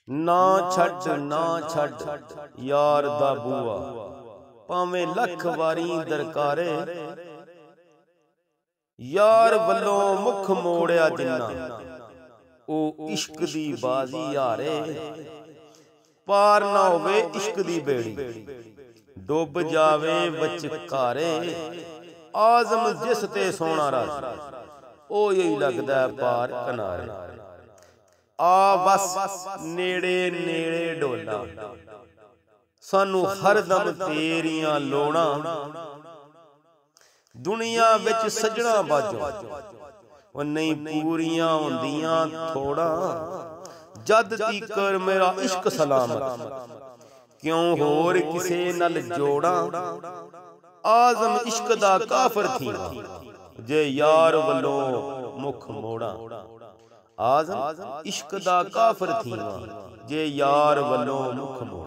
ਨਾ ਛੱਡ ਯਾਰ ਦਾ ਬੂਆ, ਭਾਵੇਂ ਲੱਖ ਵਾਰੀ ਦਰਕਾਰੇ। ਯਾਰ ਵੱਲੋਂ ਮੁੱਖ ਮੋੜਿਆ ਜਿੰਨਾ, ਉਹ ਇਸ਼ਕ ਦੀ ਬਾਜ਼ੀ ਹਾਰੇ। ਪਾਰ ਨਾ ਹੋਵੇ ਇਸ਼ਕ ਦੀ ਬੇੜੀ, ਡੁੱਬ ਜਾਵੇ ਵਿਚਕਾਰੇ। ਆਜ਼ਮ ਜਿਸ ਤੇ ਸੋਹਣਾ ਰਾਜੀ, ਉਹ ਹੀ ਲੱਗਦਾ ਪਾਰ ਕਿਨਾਰੇ। ਆ ਬਸ ਨੇੜੇ ਨੇੜੇ ਡੋਲਾ, ਸਾਨੂੰ ਹਰਦਮ ਤੇਰੀਆਂ ਲੋੜਾਂ। ਦੁਨੀਆ ਵਿੱਚ ਸੱਜਣਾ ਬਾਝੋਂ ਉਹ ਨਹੀਂ ਪੂਰੀਆਂ ਹੁੰਦੀਆਂ ਥੋੜਾ। ਜਦ ਤੀਕਰ ਮੇਰਾ ਇਸ਼ਕ ਸਲਾਮਤ, ਕਿਉਂ ਹੋਰ ਕਿਸੇ ਨਾਲ ਜੋੜਾਂ। ਆਜ਼ਮ ਇਸ਼ਕ ਦਾ ਕਾਫਰ ਥੀ, ਜੇ ਯਾਰ ਵੱਲੋਂ ਮੁੱਖ ਮੋੜਾਂ। ਆਜ਼ਮ ਇਸ਼ਕ ਦਾ ਕਾਫਰ ਥੀ, ਜੇ ਯਾਰ ਵੱਲੋਂ ਮੁੱਖ ਮੋੜਾਂ।